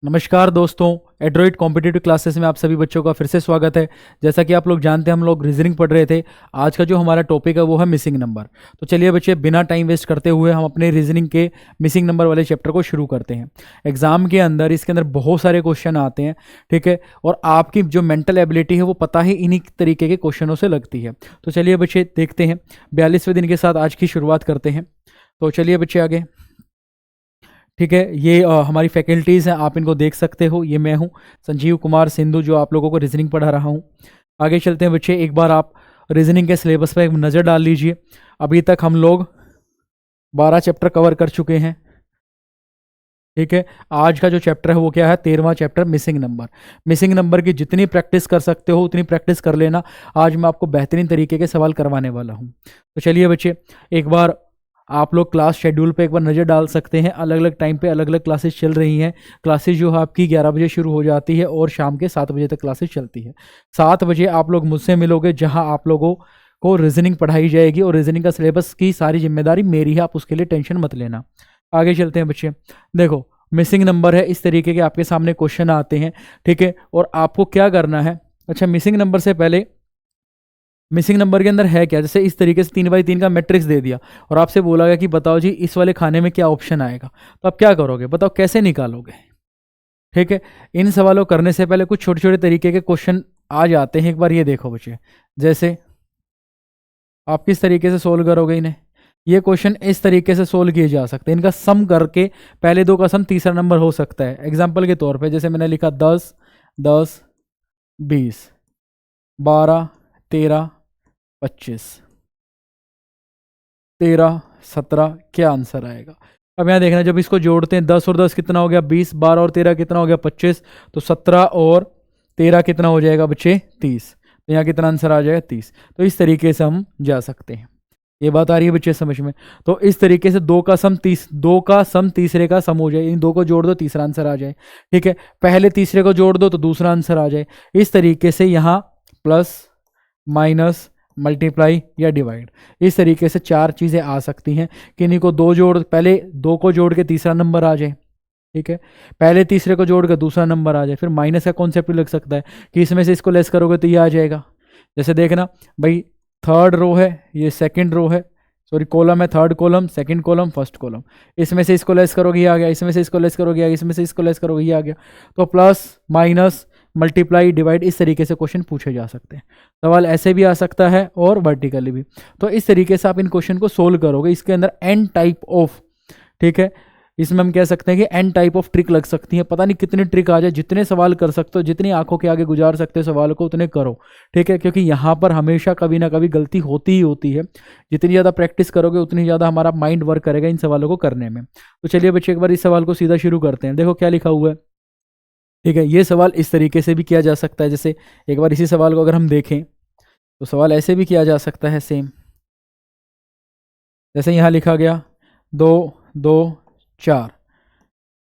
नमस्कार दोस्तों, Android competitive classes में आप सभी बच्चों का फिर से स्वागत है। जैसा कि आप लोग जानते हैं, हम लोग रीजनिंग पढ़ रहे थे। आज का जो हमारा टॉपिक है वो है मिसिंग नंबर। तो चलिए बच्चे, बिना टाइम वेस्ट करते हुए हम अपने रीजनिंग के मिसिंग नंबर वाले चैप्टर को शुरू करते हैं। एग्जाम के अंदर इसके अंदर बहुत सारे क्वेश्चन आते हैं, ठीक है, और आपकी जो मेंटल एबिलिटी है वो पता ही इन्हीं तरीके के क्वेश्चनों से लगती है। तो चलिए बच्चे देखते हैं, 42वें दिन के साथ आज की शुरुआत करते हैं। तो चलिए बच्चे आगे, ठीक है। ये हमारी फैकल्टीज़ हैं, आप इनको देख सकते हो। ये मैं हूँ संजीव कुमार सिंधु, जो आप लोगों को रीजनिंग पढ़ा रहा हूँ। आगे चलते हैं बच्चे, एक बार आप रीजनिंग के सिलेबस पर एक नज़र डाल लीजिए। अभी तक हम लोग 12 चैप्टर कवर कर चुके हैं, ठीक है। आज का जो चैप्टर है वो क्या है, 13वां chapter, missing number. Missing number की जितनी प्रैक्टिस कर सकते हो उतनी प्रैक्टिस कर लेना। आज मैं आपको बेहतरीन तरीके के सवाल करवाने वाला हूँ। तो चलिए बच्चे, एक बार आप लोग क्लास शेड्यूल पे एक बार नज़र डाल सकते हैं। अलग अलग टाइम पे अलग अलग क्लासेस चल रही हैं। क्लासेस जो है आपकी 11 बजे शुरू हो जाती है और शाम के 7 बजे तक क्लासेस चलती है। 7 बजे आप लोग मुझसे मिलोगे, जहां आप लोगों को रीजनिंग पढ़ाई जाएगी और रीजनिंग का सिलेबस की सारी जिम्मेदारी मेरी है, आप उसके लिए टेंशन मत लेना। आगे चलते हैं बच्चे, देखो मिसिंग नंबर है, इस तरीके के आपके सामने क्वेश्चन आते हैं, ठीक है। और आपको क्या करना है, अच्छा मिसिंग नंबर से पहले, मिसिंग नंबर के अंदर है क्या, जैसे इस तरीके से 3x3 का मैट्रिक्स दे दिया और आपसे बोला गया कि बताओ जी इस वाले खाने में क्या ऑप्शन आएगा, तो आप क्या करोगे, बताओ कैसे निकालोगे, ठीक है। इन सवालों करने से पहले कुछ छोटे छोटे तरीके के क्वेश्चन आ जाते हैं। एक बार ये देखो बच्चे, जैसे आप किस तरीके से सोल्व करोगे इन्हें। ये क्वेश्चन इस तरीके से सोल्व किए जा सकते हैं, इनका सम करके पहले दो का सम तीसरा नंबर हो सकता है। एग्जाम्पल के तौर पर जैसे मैंने लिखा 10, 10, 20, 12, 13, 25, 13, 17, क्या आंसर आएगा। अब यहाँ देखना, जब इसको जोड़ते हैं 10 और 10 कितना हो गया 20, 12 और 13 कितना हो गया 25, तो 17 और 13 कितना हो जाएगा बच्चे 30, तो यहाँ कितना आंसर आ जाएगा 30। तो इस तरीके से हम जा सकते हैं। ये बात आ रही है बच्चे समझ में। तो इस तरीके से दो का सम तीसरे का सम हो जाए, इन दो को जोड़ दो तीसरा आंसर आ जाए, ठीक है। पहले तीसरे को जोड़ दो तो दूसरा आंसर आ जाए। इस तरीके से यहाँ प्लस, माइनस, मल्टीप्लाई या डिवाइड, इस तरीके से 4 चीज़ें आ सकती हैं कि इन्हीं को पहले दो को जोड़ के तीसरा नंबर आ जाए, ठीक है। पहले तीसरे को जोड़ के दूसरा नंबर आ जाए। फिर माइनस का कॉन्सेप्ट भी लग सकता है कि इसमें से इसको लेस करोगे तो ये आ जाएगा। जैसे देखना भाई, थर्ड रो है, ये सेकंड रो है, सॉरी कॉलम है, third column, second column, first column. इसमें से इसको लेस करोगे ये आ गया, इसमें से इसको लेस करोगे, इसमें से इसको लेस करोगे ये आ गया। तो प्लस, माइनस, मल्टीप्लाई, डिवाइड, इस तरीके से क्वेश्चन पूछे जा सकते हैं। सवाल ऐसे भी आ सकता है और वर्टिकली भी। तो इस तरीके से आप इन क्वेश्चन को सोल्व करोगे। इसके अंदर एन टाइप ऑफ, ठीक है, इसमें हम कह सकते हैं कि एन टाइप ऑफ ट्रिक लग सकती है। पता नहीं कितनी ट्रिक आ जाए, जितने सवाल कर सकते हो, जितनी आंखों के आगे गुजार सकते हो सवालों को, उतने करो, ठीक है। क्योंकि यहाँ पर हमेशा कभी ना कभी गलती होती ही होती है। जितनी ज़्यादा प्रैक्टिस करोगे उतनी ज़्यादा हमारा माइंड वर्क करेगा इन सवालों को करने में। तो चलिए बच्चे, एक बार इस सवाल को सीधा शुरू करते हैं। देखो क्या लिखा हुआ है, ठीक है। ये सवाल इस तरीके से भी किया जा सकता है। जैसे एक बार इसी सवाल को अगर हम देखें तो सवाल ऐसे भी किया जा सकता है सेम। जैसे यहाँ लिखा गया 2, 2, 4,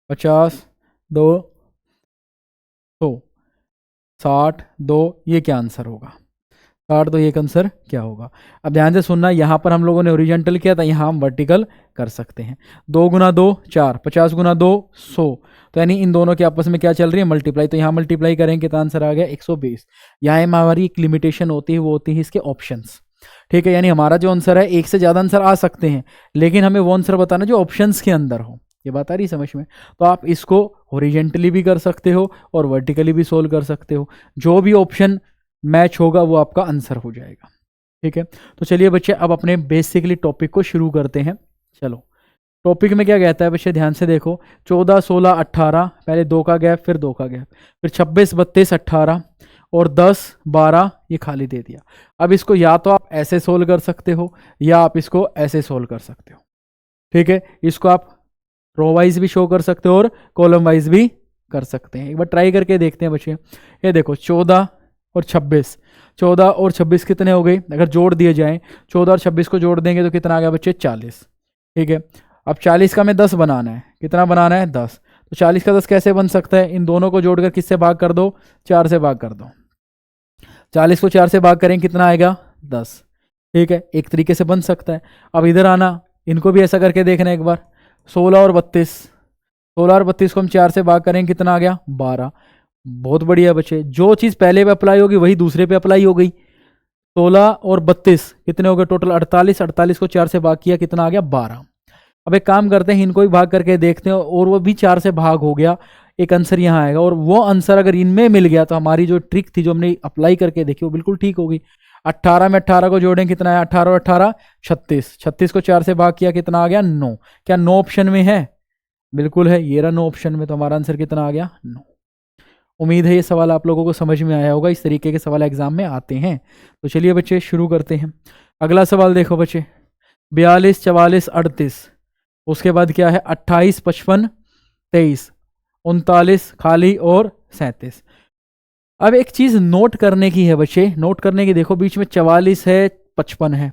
50, 2, 100, 60, 2, ये क्या आंसर होगा। 60, तो ये आंसर क्या होगा। अब ध्यान से सुनना, यहाँ पर हम लोगों ने ओरिजेंटल किया था, यहाँ हम वर्टिकल कर सकते हैं। 2 गुना 2 4, 50 गुना 2 100, तो यानी इन दोनों के आपस में क्या चल रही है, मल्टीप्लाई। तो यहाँ मल्टीप्लाई करेंगे कितना आंसर आ गया 120। यहाँ हमारी एक लिमिटेशन होती है, वो होती है इसके ऑप्शंस, ठीक है। यानी हमारा जो आंसर है, एक से ज़्यादा आंसर आ सकते हैं, लेकिन हमें वो आंसर बताना जो ऑप्शंस के अंदर हो। ये बात आ रही समझ में। तो आप इसको हॉरिजेंटली भी कर सकते हो और वर्टिकली भी सोल्व कर सकते हो। जो भी ऑप्शन मैच होगा वो आपका आंसर हो जाएगा, ठीक है। तो चलिए बच्चे, अब अपने बेसिकली टॉपिक को शुरू करते हैं। चलो, टॉपिक में क्या कहता है बच्चे, ध्यान से देखो। 14, 16, 18, पहले 2 का गैप, फिर 2 का गैप, फिर 26, 32, 18 और 10, 12, ये खाली दे दिया। अब इसको या तो आप ऐसे सोल्व कर सकते हो या आप इसको ऐसे सोल्व कर सकते हो, ठीक है। इसको आप रो वाइज भी शो कर सकते हो और कॉलम वाइज भी कर सकते हैं। एक बार ट्राई करके देखते हैं बच्चे। ये देखो 14 और 26, 14 और 26 कितने हो गए, अगर जोड़ दिए जाएं, 14 और 26 को जोड़ देंगे तो कितना आ गया बच्चे 40, ठीक है। अब 40 का हमें 10 बनाना है, कितना बनाना है 10, तो 40 का 10 कैसे बन सकता है, इन दोनों को जोड़कर किससे भाग कर दो, 4 से भाग कर दो। 40 को 4 से भाग करेंगे कितना आएगा 10, ठीक है। एक तरीके से बन सकता है। अब इधर आना, इनको भी ऐसा करके देखना एक बार। 16 और 32, 16 और 32 को हम 4 से भाग करेंगे, कितना आ गया 12। बहुत बढ़िया बच्चे, जो चीज़ पहले पे अप्लाई होगी वही दूसरे पे अप्लाई हो गई। 16 और 32 कितने हो गए टोटल 48, 48 को 4 से भाग किया, कितना आ गया 12। अब एक काम करते हैं, इनको भी भाग करके देखते हैं, और वो भी 4 से भाग हो गया, एक आंसर यहाँ आएगा, और वो आंसर अगर इनमें मिल गया तो हमारी जो ट्रिक थी जो हमने अप्लाई करके देखी वो बिल्कुल ठीक होगी। 18 में 18 को जोड़ें, कितना है 18 और 18 36, 36 को 4 से भाग किया, कितना आ गया 9। क्या 9 ऑप्शन में है? बिल्कुल है, ये रहा 9 ऑप्शन में, तो हमारा आंसर कितना आ गया 9। उम्मीद है ये सवाल आप लोगों को समझ में आया होगा, इस तरीके के सवाल एग्जाम में आते हैं। तो चलिए बच्चे शुरू करते हैं। अगला सवाल देखो बच्चे, 42 44 38, उसके बाद क्या है 28 55 23 39 खाली और 37। अब एक चीज नोट करने की है बच्चे, नोट करने की, देखो बीच में 44 है 55 है,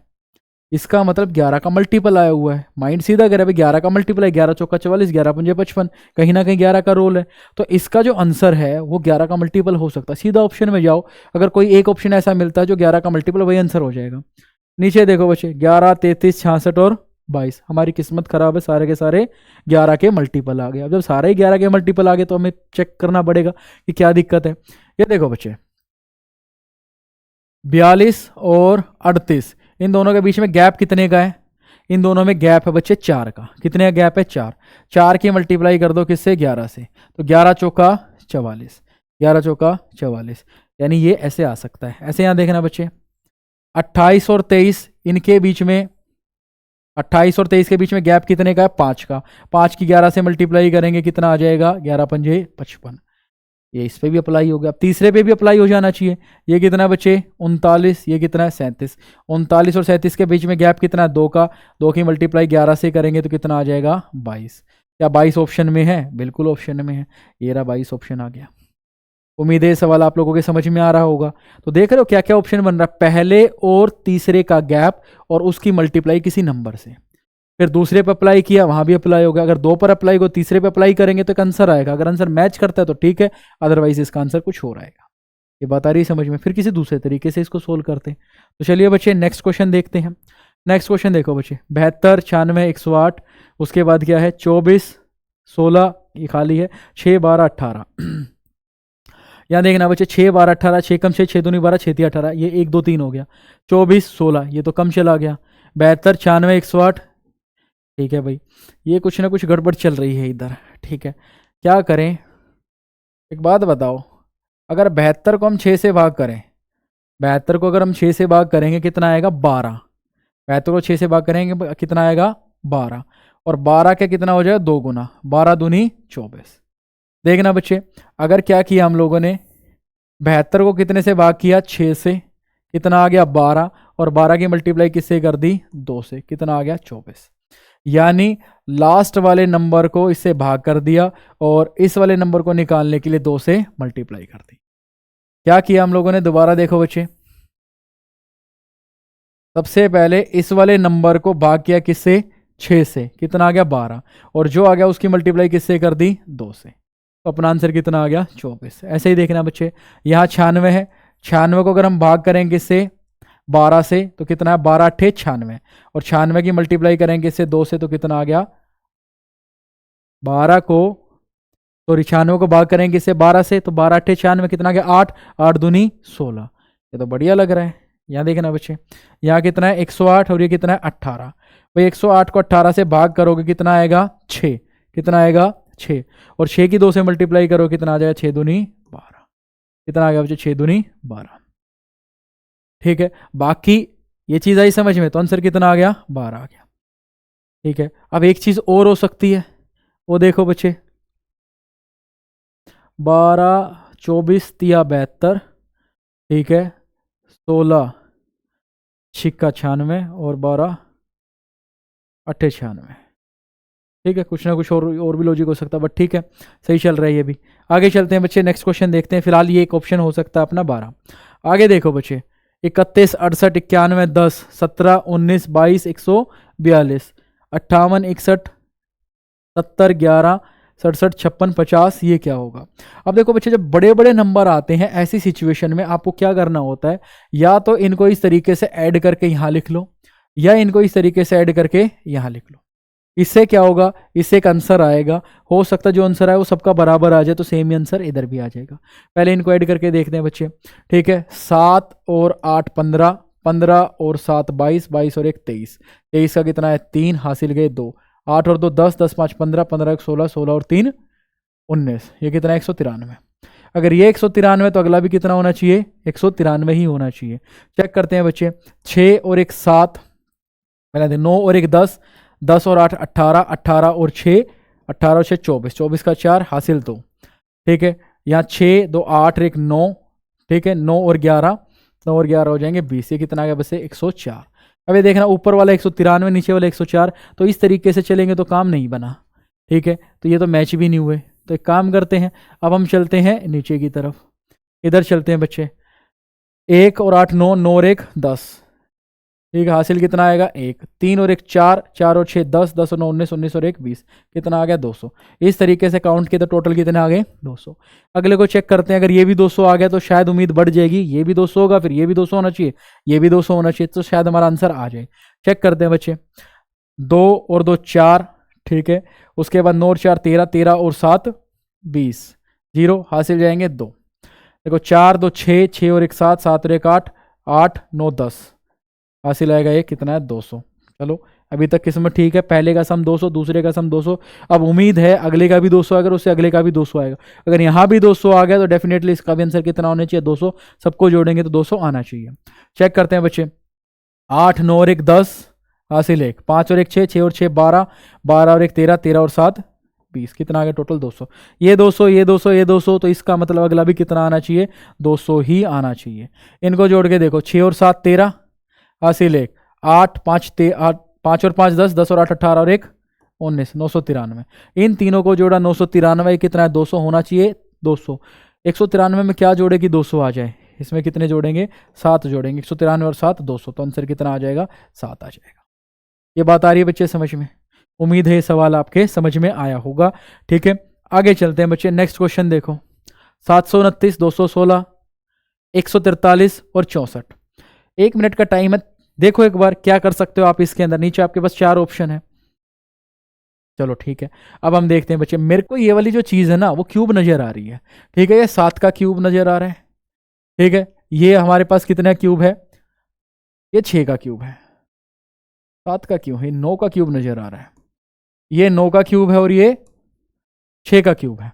इसका मतलब 11 का मल्टीपल आया हुआ है। माइंड सीधा करे भाई 11 का मल्टीपल है, 11 चौका 44, 11 पंजे 55, कहीं ना कहीं 11 का रोल है, तो इसका जो आंसर है वो 11 का मल्टीपल हो सकता है। सीधा ऑप्शन में जाओ, अगर कोई एक ऑप्शन ऐसा मिलता है जो 11 का मल्टीपल, वही आंसर हो जाएगा। नीचे देखो बच्चे 11 33 66 और 22, हमारी किस्मत खराब है, सारे के सारे 11 के मल्टीपल आ गए। अब जब सारे ही 11 के मल्टीपल आ गए तो हमें चेक करना पड़ेगा कि क्या दिक्कत है। ये देखो बच्चे 42 और 38, इन दोनों के बीच में गैप कितने का है? इन दोनों में गैप है बच्चे 4 का। कितने का गैप है? 4। 4 की मल्टीप्लाई कर दो किससे? 11 से, तो 11 चौका 44, 11 चौका 44, यानी ये ऐसे आ सकता है। ऐसे यहाँ देखना बच्चे 28 और 23, इनके बीच में 28 और 23 के बीच में गैप कितने का है? 5 का। 5 की 11 से मल्टीप्लाई करेंगे, कितना आ जाएगा 11 पंजे 55, ये इस पे भी अप्लाई हो गया। अब तीसरे पे भी अप्लाई हो जाना चाहिए। ये कितना बच्चे 39, ये कितना है 37, 39 और 37 के बीच में गैप कितना है? 2 का। 2 की मल्टीप्लाई 11 से करेंगे तो कितना आ जाएगा 22। क्या 22 ऑप्शन में है? बिल्कुल ऑप्शन में है, ये रहा 22 ऑप्शन आ गया। उम्मीद है सवाल आप लोगों के समझ में आ रहा होगा। तो देख रहे हो क्या क्या ऑप्शन बन रहा है, पहले और तीसरे का गैप और उसकी मल्टीप्लाई किसी नंबर से, फिर दूसरे पे अप्लाई किया, वहां भी अप्लाई होगा। अगर 2 पर अप्लाई को तीसरे पे अप्लाई करेंगे तो एक आंसर आएगा, अगर आंसर मैच करता है तो ठीक है, अदरवाइज इसका आंसर कुछ और आएगा। ये बात आ रही समझ में? फिर किसी दूसरे तरीके से इसको सोल्व करते हैं। तो चलिए बच्चे नेक्स्ट क्वेश्चन देखते हैं। नेक्स्ट क्वेश्चन देखो बच्चे 72 96 108, उसके बाद क्या है 24 16, ये खाली है 6 12 18। यहाँ देखना बच्चे 6 12 18, 6 कम 6 6 दूनी 12 6 3 18, ये 1 2 3 हो गया। 24 16, ये तो कम चला गया। 72 96 108, ठीक है भाई, ये कुछ ना कुछ गड़बड़ चल रही है इधर। ठीक है, क्या करें? एक बात बताओ, अगर 72 को हम 6 से भाग करें, 72 को अगर हम 6 से भाग करेंगे कितना आएगा 12। 72 को 6 से भाग करेंगे कितना आएगा 12, और 12 का कितना हो जाएगा 2 गुना, 12 दूनी 24। देखना बच्चे, अगर क्या किया हम लोगों ने 72 को कितने से भाग किया 6 से, कितना आ गया 12, और 12 की मल्टीप्लाई किससे कर दी 2 से, कितना आ गया 24। यानी लास्ट वाले नंबर को इससे भाग कर दिया और इस वाले नंबर को निकालने के लिए 2 से मल्टीप्लाई कर दी। क्या किया हम लोगों ने? दोबारा देखो बच्चे, सबसे पहले इस वाले नंबर को भाग किया किससे 6 से, कितना आ गया 12, और जो आ गया उसकी मल्टीप्लाई किससे कर दी 2 से, तो अपना आंसर कितना आ गया 24। ऐसे ही देखना बच्चे, यहाँ 96 है, 96 को अगर हम भाग करेंगे इससे 12 से तो कितना है 12 8 96, और 96 की मल्टीप्लाई करेंगे इससे 2 से तो कितना आ गया 12 को, तो 96 को भाग करेंगे इससे 12 से तो 12 8 96, कितना आ गया 8, 8 दूनी 16। ये तो बढ़िया लग रहा है। यहाँ देखना बच्चे, यहाँ कितना है 108 और ये कितना है 18। भाई 108 को 18 से भाग करोगे कितना आएगा 6, कितना आएगा 6, और 6 की 2 से मल्टीप्लाई करो कितना आ जाएगा 6 दूनी 12, कितना आ गया बच्चे 6 दूनी 12। ठीक है, बाकी ये चीज़ आई समझ में, तो आंसर कितना आ गया 12 आ गया। ठीक है, अब एक चीज़ और हो सकती है, वो देखो बच्चे 12 24 तिया 72, ठीक है 16 छिक्का 96 और 12 8 96। ठीक है, कुछ ना कुछ और भी लॉजिक हो सकता है, बट ठीक है सही चल रहा है ये भी। आगे चलते हैं बच्चे, नेक्स्ट क्वेश्चन देखते हैं। फिलहाल ये एक ऑप्शन हो सकता है अपना 12। आगे देखो बच्चे 31 68 91 10 17 19 22 142 58 61 70 11 67 56 50, ये क्या होगा? अब देखो बच्चे, जब बड़े बड़े नंबर आते हैं ऐसी सिचुएशन में आपको क्या करना होता है, या तो इनको इस तरीके से ऐड करके यहाँ लिख लो, या इनको इस तरीके से ऐड करके यहाँ लिख लो। इससे क्या होगा, इससे एक आंसर आएगा, हो सकता है जो आंसर आए वो सबका बराबर आ जाए, तो सेम ही आंसर इधर भी आ जाएगा। पहले इनको ऐड करके देखते हैं बच्चे। ठीक है, 7 और 8 15, 15 और 7 22, 22 और 1 23, 23 का कितना है 3, हासिल गए 2, 8 और 2 10, 10 5 15, 15 1 16, 16 और 3 19, ये कितना है 193। अगर ये 193 तो अगला भी कितना होना चाहिए, 193 ही होना चाहिए। चेक करते हैं बच्चे, 6 और 1 7, पहले 9 और 1 10, 10 और 8 18, 18 और 6, 18 और 6 24, 24 का 4, हासिल 2। ठीक है, यहाँ 6 2 8 और 1 9, ठीक है, 9 और 11, 9 और 11 हो जाएंगे 20, ये कितना आ गया बस 104। अब ये देखना, ऊपर वाला 193, नीचे वाला 104, तो इस तरीके से चलेंगे तो काम नहीं बना। ठीक है, तो ये तो मैच भी नहीं हुए। तो एक काम करते हैं, अब हम चलते हैं नीचे की तरफ, इधर चलते हैं बच्चे। 1 और 8 9, 9 और 1 10, ठीक है, हासिल कितना आएगा 1, 3 और 1 4, 4 और 6 10, 10 और 9 19, 19 और 1 20, कितना आ गया 200। इस तरीके से काउंट किया तो टोटल कितने आ गए 200। अगले को चेक करते हैं, अगर ये भी 200 आ गया तो शायद उम्मीद बढ़ जाएगी, ये भी 200 होगा, फिर ये भी 200 होना चाहिए, ये भी 200 होना चाहिए, तो शायद हमारा आंसर आ जाए। चेक करते हैं बच्चे, 2 और 2 4, ठीक है, उसके बाद 9 और 4 13, 13 और 7 20, 0, हासिल जाएंगे 2। देखो 4 2 6, 6 और 1 7, 7 और 1 8, 8 9 10, हासिल आएगा ये कितना है 200। चलो अभी तक किस्मत ठीक है, पहले का सम 200, दूसरे का सम 200, अब उम्मीद है अगले का भी 200, अगर उससे अगले का भी 200 आएगा। अगर यहाँ भी 200 आ गया तो डेफिनेटली इसका भी आंसर कितना होना चाहिए 200, सबको जोड़ेंगे तो 200 आना चाहिए। चेक करते हैं बच्चे, 8 9 और 1 10, हासिल 1, 5 और 1 6, 6 और 6 12, 12 और 1 13, 13 और 7 20, कितना आ गया टोटल 200। ये 200 ये 200 ये 200, तो इसका मतलब अगला भी कितना आना चाहिए 200 ही आना चाहिए। इनको जोड़ के देखो, 6 और 7 13, हासिल 1, 8 5 8 5 और 5 10, 10 और 8 18 और 1 19, 993। इन तीनों को जोड़ा 993, कितना है 200 होना चाहिए 200। 193 में क्या जोड़े कि 200 आ जाए, इसमें कितने जोड़ेंगे 7 जोड़ेंगे, 193 और 7 200, तो आंसर कितना आ जाएगा 7 आ जाएगा। ये बात आ रही है बच्चे समझ में? उम्मीद है ये सवाल आपके समझ में आया होगा। ठीक है, आगे चलते हैं बच्चे, नेक्स्ट क्वेश्चन देखो, 729 216 143 और 64, 1 मिनट का टाइम है। देखो एक बार क्या कर सकते हो आप इसके अंदर, नीचे आपके पास 4 ऑप्शन है। चलो ठीक है, अब हम देखते हैं बच्चे, मेरे को ये वाली जो चीज है ना वो क्यूब नजर आ रही है। ठीक है, ये 7 का क्यूब नजर आ रहा है। ठीक है, ये हमारे पास कितना क्यूब है, ये 6 का क्यूब है। 7 का क्यूब है, 9 का क्यूब नजर आ रहा है, ये 9 का क्यूब है और ये 6 का क्यूब है।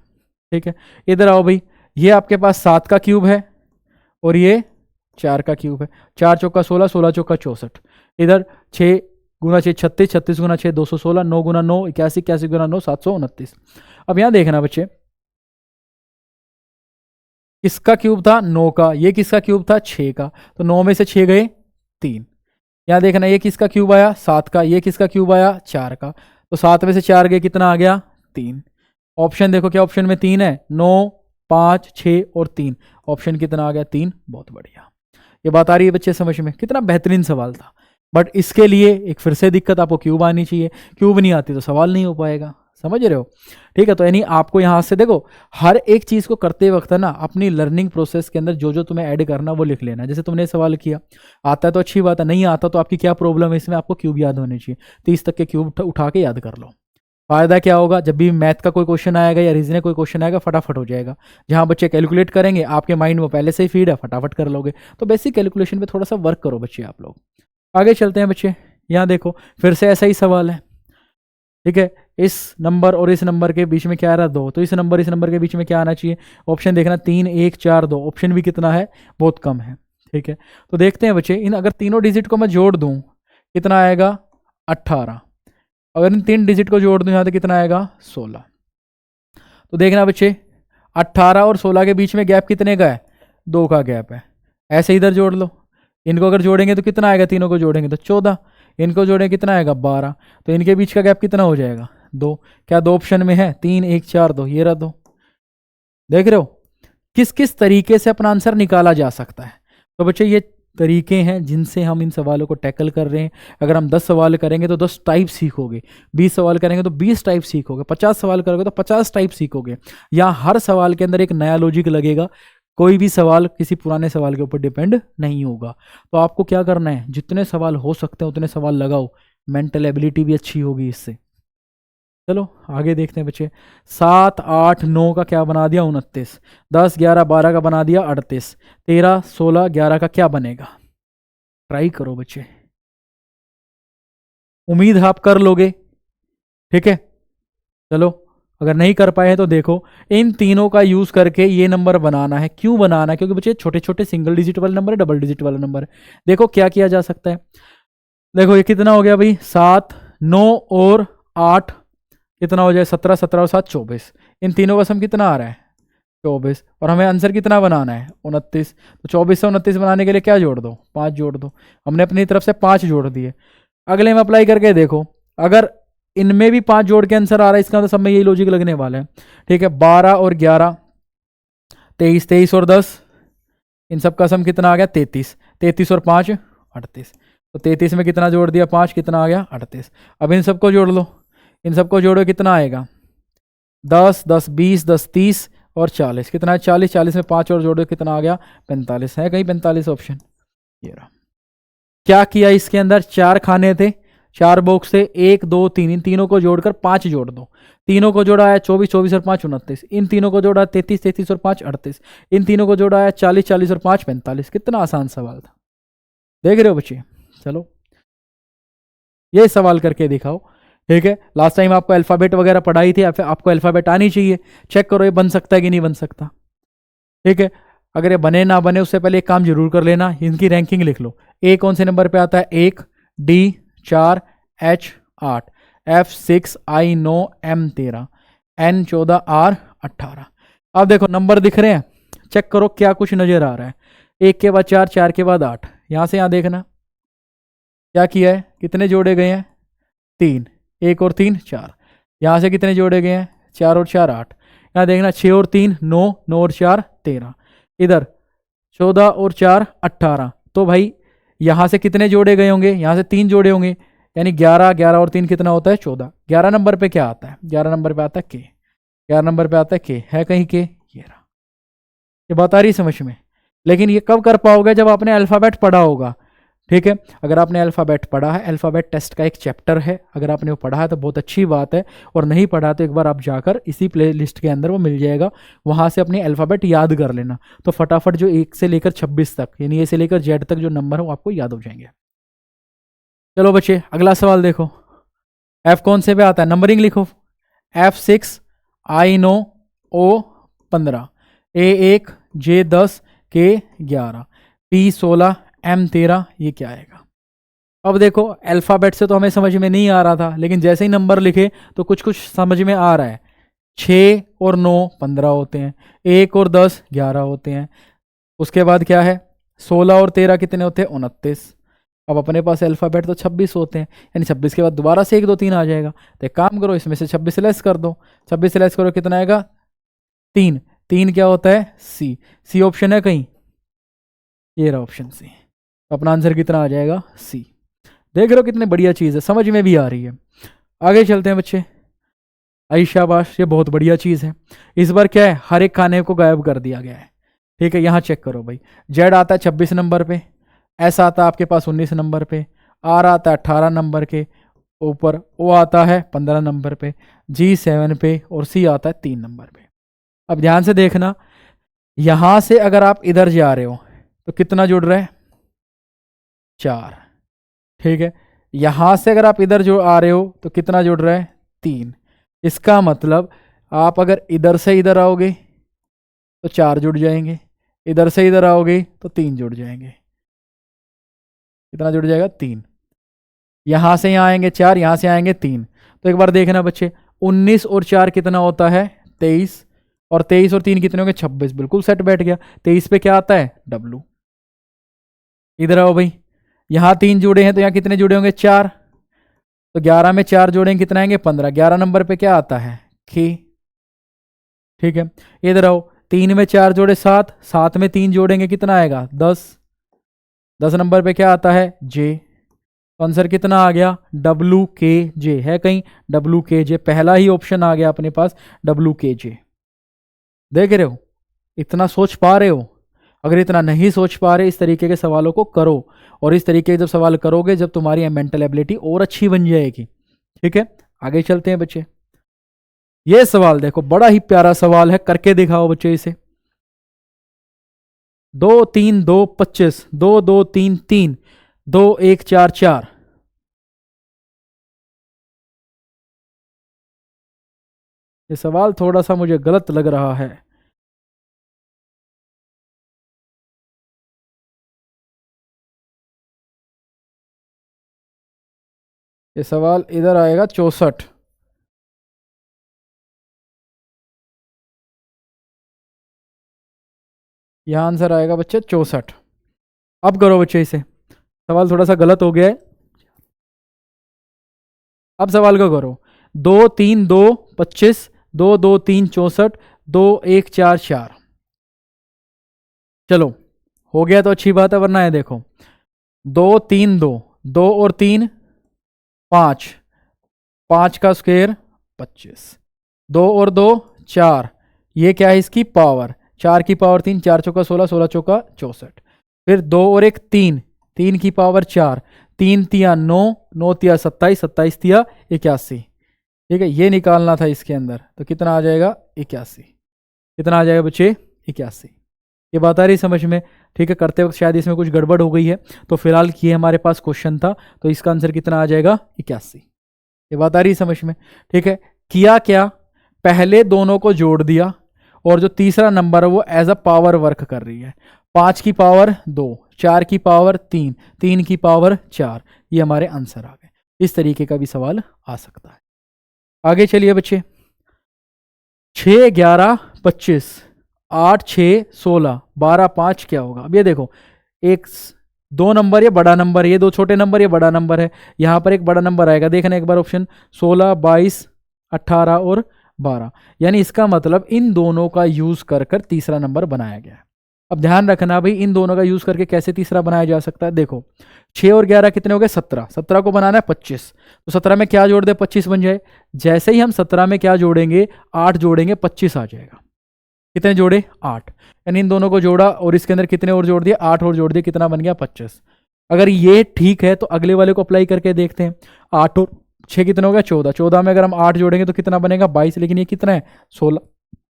ठीक है, इधर आओ भाई, ये आपके पास 7 का क्यूब है और ये 4 का क्यूब है। 4 चौका 16, 16 चौका 64, इधर 6 गुना 6 36, 36 गुना 6 216, 9 गुना 9 81, 81 गुना 9 729। अब यहां देखना बच्चे, किसका क्यूब था 9 का, ये किसका क्यूब था 6 का, तो 9 में से 6 गए 3। यहां देखना, ये किसका क्यूब आया 7 का, ये किसका क्यूब आया 4 का, तो 7 में से 4 गए कितना आ गया 3। ऑप्शन देखो क्या ऑप्शन में 3 है, 9 5 6 और 3, ऑप्शन कितना आ गया 3। बहुत बढ़िया, ये बात आ रही है बच्चे समझ में? कितना बेहतरीन सवाल था। बट इसके लिए एक फिर से दिक्कत, आपको क्यूब आनी चाहिए, क्यूब नहीं आती तो सवाल नहीं हो पाएगा, समझ रहे हो? ठीक है, तो यानी आपको यहाँ से देखो, हर एक चीज को करते वक्त ना अपनी लर्निंग प्रोसेस के अंदर जो जो तुम्हें ऐड करना वो लिख लेना। जैसे तुमने सवाल किया, आता है तो अच्छी बात है, नहीं आता तो आपकी क्या प्रॉब्लम है इसमें, आपको क्यूब याद होने चाहिए, 30 तक के क्यूब उठा के याद कर लो। फायदा क्या होगा, जब भी मैथ का कोई क्वेश्चन आएगा या रीजनिंग कोई क्वेश्चन आएगा फटाफट हो जाएगा। जहां बच्चे कैलकुलेट करेंगे आपके माइंड में पहले से ही फीड है, फटाफट कर लोगे। तो बेसिक कैलकुलेशन पे थोड़ा सा वर्क करो बच्चे आप लोग। आगे चलते हैं बच्चे, यहाँ देखो फिर से ऐसा ही सवाल है। ठीक है, इस नंबर और इस नंबर के बीच में क्या आ रहा है 2, तो इस नंबर के बीच में क्या आना चाहिए, ऑप्शन देखना 3 1 4 2, ऑप्शन भी कितना है बहुत कम है। ठीक है, तो देखते हैं बच्चे, इन अगर तीनों डिजिट को मैं जोड़ दूं कितना आएगा 18, अगर इन 3 डिजिट को जोड़ दूं यहाँ तो कितना आएगा 16। तो देखना बच्चे, 18 और 16 के बीच में गैप कितने का है 2 का गैप है। ऐसे इधर जोड़ लो, इनको अगर जोड़ेंगे तो कितना आएगा, तीनों को जोड़ेंगे तो 14, इनको जोड़ेंगे कितना आएगा 12, तो इनके बीच का गैप कितना हो जाएगा 2। क्या 2 ऑप्शन में है 3 1 4 2, ये रहा 2। देख रहे हो किस किस तरीके से अपना आंसर निकाला जा सकता है। तो बच्चे ये तरीके हैं जिनसे हम इन सवालों को टैकल कर रहे हैं। अगर हम 10 सवाल करेंगे तो 10 टाइप सीखोगे, 20 सवाल करेंगे तो 20 टाइप सीखोगे, 50 सवाल करोगे तो 50 टाइप सीखोगे। यहाँ हर सवाल के अंदर एक नया लॉजिक लगेगा, कोई भी सवाल किसी पुराने सवाल के ऊपर डिपेंड नहीं होगा। तो आपको क्या करना है, जितने सवाल हो सकते हैं उतने सवाल लगाओ, मेंटल एबिलिटी भी अच्छी होगी इससे। चलो आगे देखते हैं बच्चे। 7 8 9 का क्या बना दिया 29, 10 11 12 का बना दिया 38, 13 16 11 का क्या बनेगा? ट्राई करो बच्चे, उम्मीद है आप कर लोगे। ठीक है, चलो अगर नहीं कर पाए तो देखो, इन तीनों का यूज करके ये नंबर बनाना है। क्यों बनाना है? क्योंकि बच्चे छोटे छोटे सिंगल डिजिट वाले नंबर है, डबल डिजिट वाला नंबर है। देखो क्या किया जा सकता है। देखो ये कितना हो गया भाई, 7 9 और 8 कितना हो जाए 17, 17 और 7 24। इन तीनों का सम कितना आ रहा है 24, और हमें आंसर कितना बनाना है 29। तो 24 से 29 बनाने के लिए क्या जोड़ दो, 5 जोड़ दो। हमने अपनी तरफ से 5 जोड़ दिए। अगले में अप्लाई करके देखो, अगर इनमें भी 5 जोड़ के आंसर आ रहा है, इसका मतलब सब में यही लॉजिक लगने वाला है। ठीक है, 12 और 11 23, 23 और 10, इन सब का सम कितना आ गया 33, 33 और 5 38। तो 33 में कितना जोड़ दिया 5, कितना आ गया 38। अब इन सबको जोड़ लो, इन सबको जोड़ो कितना आएगा 10 10 20 10 30 और 40, कितना है 40, 40 में 5 और जोड़ो कितना आ गया 45। है कहीं 45 ऑप्शन? ये रहा। क्या किया इसके अंदर, 4 खाने थे, 4 बॉक्स थे, 1 2 3, इन तीनों को जोड़कर 5 जोड़ दो। तीनों को जोड़ा है 24, 24 और 5 29, इन तीनों को जोड़ा 33, 33 और 5 38, इन तीनों को जोड़ा है 40, 40 और 5 45। कितना आसान सवाल था, देख रहे हो बच्चे। चलो ये सवाल करके दिखाओ। ठीक है, लास्ट टाइम आपको अल्फाबेट वगैरह पढ़ाई थी, आपको अल्फाबेट आनी चाहिए। चेक करो ये बन सकता है कि नहीं बन सकता। ठीक है, अगर ये बने ना बने उससे पहले एक काम जरूर कर लेना, इनकी रैंकिंग लिख लो। ए कौन से नंबर पे आता है 1, D 4, H 8, F 6, I 9, M 13, N 14, R 18। अब देखो नंबर दिख रहे हैं, चेक करो क्या कुछ नजर आ रहा है। 1 के बाद 4, 4 के बाद 8, यहां से यहां देखना क्या किया है, कितने जोड़े गए हैं 3, 1 और 3 4। यहां से कितने जोड़े गए हैं 4 और 4 8। यहां देखना 6 और 3 9, 9 और 4 13, इधर 14 और 4 18। तो भाई यहां से कितने जोड़े गए होंगे, यहां से 3 जोड़े होंगे, यानी 11, 11 और 3 कितना होता है 14। 11 नंबर पे क्या आता है, 11 नंबर पे आता है के, 11 नंबर पे आता है के, है कहीं के, ये रहा। ये बात आ रही समझ में? लेकिन ये कब कर पाओगे, जब आपने अल्फाबेट पढ़ा होगा। ठीक है, अगर आपने अल्फाबेट पढ़ा है, अल्फाबेट टेस्ट का एक चैप्टर है, अगर आपने वो पढ़ा है तो बहुत अच्छी बात है, और नहीं पढ़ा तो एक बार आप जाकर इसी प्ले लिस्ट के अंदर वो मिल जाएगा, वहाँ से अपनी अल्फाबेट याद कर लेना। तो फटाफट जो 1 से लेकर 26 तक, यानी ए से लेकर जेड तक जो नंबर है वो आपको याद हो जाएंगे। चलो बच्चे अगला सवाल देखो, एफ कौन से पे आता है, नंबरिंग लिखो। F6, I9, O15, A1, J10, K11, P16, M13। ये क्या आएगा? अब देखो अल्फाबेट से तो हमें समझ में नहीं आ रहा था, लेकिन जैसे ही नंबर लिखे तो कुछ कुछ समझ में आ रहा है। 6 और 9 15 होते हैं, 1 और 10 11 होते हैं, उसके बाद क्या है 16 और 13 कितने होते हैं 29। अब अपने पास अल्फाबेट तो 26 होते हैं, यानी 26 के बाद दोबारा से 1 2 3 आ जाएगा। तो एक काम करो, इसमें से 26 से लेस कर दो, 26 से लेस करो कितना आएगा 3, 3 क्या होता है सी, सी ऑप्शन है कहीं, ये रहा ऑप्शन सी। अपना आंसर कितना आ जाएगा सी। देख रहे हो कितनी बढ़िया चीज़ है, समझ में भी आ रही है। आगे चलते हैं बच्चे। आई शाबाश, ये बहुत बढ़िया चीज़ है। इस बार क्या है, हर एक खाने को गायब कर दिया गया है। ठीक है, यहाँ चेक करो भाई, जेड आता है 26 नंबर पे, एस आता है आपके पास 19 नंबर पे, आर आता है 18 नंबर के ऊपर, ओ आता है 15 नंबर पे, जी 7 पे, और सी आता है 3 नंबर पे। अब ध्यान से देखना, यहां से अगर आप इधर जा रहे हो तो कितना जुड़ रहा है 4। ठीक है, यहां से अगर आप इधर जो आ रहे हो तो कितना जुड़ रहा है 3। इसका मतलब आप अगर इधर से इधर आओगे तो 4 जुड़ जाएंगे, इधर से इधर आओगे तो 3 जुड़ जाएंगे। कितना जुड़ जाएगा 3। यहां से यहां आएंगे 4, यहां से आएंगे 3। तो एक बार देखना बच्चे, 19 और 4 कितना होता है 23, और 23 और 3 कितने होंगे 26। बिल्कुल सेट बैठ गया। 23 पे क्या आता है डब्लू। इधर आओ भाई, यहां 3 जुड़े हैं तो यहां कितने जुड़े होंगे 4, तो 11 में 4 जोड़ेंगे कितना आएंगे 15। 11 नंबर पे क्या आता है के। ठीक है, इधर आओ, 3 में 4 जोड़े 7, 7 में 3 जोड़ेंगे कितना आएगा 10। 10 नंबर पे क्या आता है जे। आंसर कितना आ गया डब्लू के जे, है कहीं डब्लू के जे, पहला ही ऑप्शन आ गया अपने पास डब्लू के जे। देख रहे हो, इतना सोच पा रहे हो? अगर इतना नहीं सोच पा रहे, इस तरीके के सवालों को करो, और इस तरीके के जब सवाल करोगे जब तुम्हारी मेंटल एबिलिटी और अच्छी बन जाएगी। ठीक है, आगे चलते हैं बच्चे। ये सवाल देखो, बड़ा ही प्यारा सवाल है, करके दिखाओ बच्चे इसे। 2 3 2 25, 2 2 3 3, 2 1 4 4। ये सवाल थोड़ा सा मुझे गलत लग रहा है। ये सवाल इधर आएगा 64। यहां आंसर आएगा बच्चे 64। अब करो बच्चे इसे, सवाल थोड़ा सा गलत हो गया है। अब सवाल को करो। 2 3 2 25, 2 2 3 64, 2 1 4 4। चलो हो गया तो अच्छी बात है, वरना है देखो 2 3 2, 2 और 3 5, 5 का स्क्वायर 25, 2 और 2 4, ये क्या है इसकी पावर, 4 की पावर 3, 4 चौका 16, 16 चौका 64। फिर 2 और 1 3, 3 की पावर 4, 3 तिया 9, 9 तिया 27, 27 तिया 81। ठीक है, ये निकालना था इसके अंदर, तो कितना आ जाएगा 81। कितना आ जाएगा बच्चे 81। ये बात आ रही समझ में। ठीक है, करते वक्त शायद इसमें कुछ गड़बड़ हो गई है, तो फिलहाल ये हमारे पास क्वेश्चन था, तो इसका आंसर कितना आ जाएगा 81। ये बात आ रही समझ में। ठीक है, किया क्या, पहले दोनों को जोड़ दिया, और जो तीसरा नंबर है वो एज अ पावर वर्क कर रही है। 5 की पावर 2, 4 की पावर 3, 3 की पावर 4, ये हमारे आंसर आ गए। इस तरीके का भी सवाल आ सकता है। आगे चलिए बच्चे। 6 11 25, 8 6 16, 12 5 क्या होगा। अब ये देखो, एक दो नंबर ये बड़ा नंबर है, ये दो छोटे नंबर ये बड़ा नंबर है, यहाँ पर एक बड़ा नंबर आएगा। देखना एक बार ऑप्शन 16 22 18 और 12, यानी इसका मतलब इन दोनों का यूज कर कर तीसरा नंबर बनाया गया है। अब ध्यान रखना भाई, इन दोनों का यूज करके कैसे तीसरा बनाया जा सकता है। देखो 6 और 11 कितने हो गए 17, 17 को बनाना है 25, तो 17 में क्या जोड़ दे 25 बन जाए। जैसे ही हम 17 में क्या जोड़ेंगे 8 जोड़ेंगे 25 आ जाएगा। कितने जोड़े 8, यानी इन दोनों को जोड़ा और इसके अंदर कितने और जोड़ दिए 8 और जोड़ दिए, कितना बन गया 25। अगर ये ठीक है तो अगले वाले को अप्लाई करके देखते हैं। 8 और 6 कितने हो गया 14, 14 में अगर हम 8 जोड़ेंगे तो कितना बनेगा 22, लेकिन ये कितना है 16,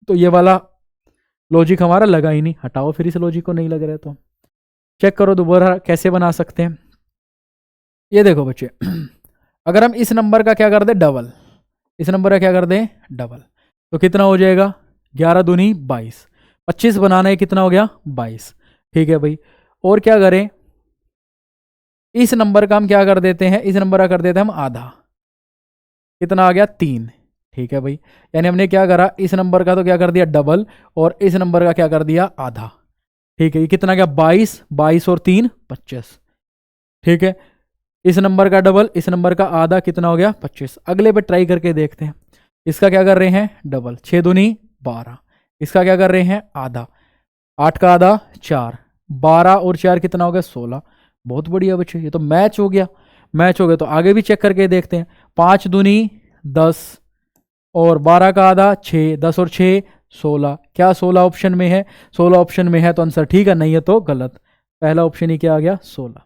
तो ये वाला लॉजिक हमारा लगा ही नहीं। हटाओ फिर इस लॉजिक को, नहीं लग रहा है तो चेक करो दोबारा कैसे बना सकते हैं। ये देखो बच्चे, अगर हम इस नंबर का क्या कर दें डबल, इस नंबर का क्या कर दें डबल, तो कितना हो जाएगा 11 दूनी 22, 25 बनाना है, कितना हो गया 22। ठीक है भाई, और क्या करें, इस नंबर का हम क्या कर देते हैं, इस नंबर का कर देते हैं हम आधा, कितना आ गया 3। ठीक है भाई, यानी हमने क्या करा, इस नंबर का तो क्या कर दिया डबल, और इस नंबर का क्या कर दिया आधा। ठीक है, ये कितना गया 22, 22 और 3 25। ठीक है, इस नंबर का डबल, इस नंबर का आधा, कितना हो गया 25। अगले पे ट्राई करके देखते हैं। इसका क्या कर रहे हैं डबल, 6 दूनी 12, इसका क्या कर रहे हैं आधा, 8 का आधा 4, 12 और 4 कितना हो गया 16। बहुत बढ़िया बच्चे, ये तो मैच हो गया। मैच हो गया तो आगे भी चेक करके देखते हैं। 5 दूनी 10 और 12 का आधा 6, 10 और 6 16, क्या 16 ऑप्शन में है, 16 ऑप्शन में है तो आंसर ठीक है, नहीं है तो गलत। पहला ऑप्शन ही क्या आ गया 16,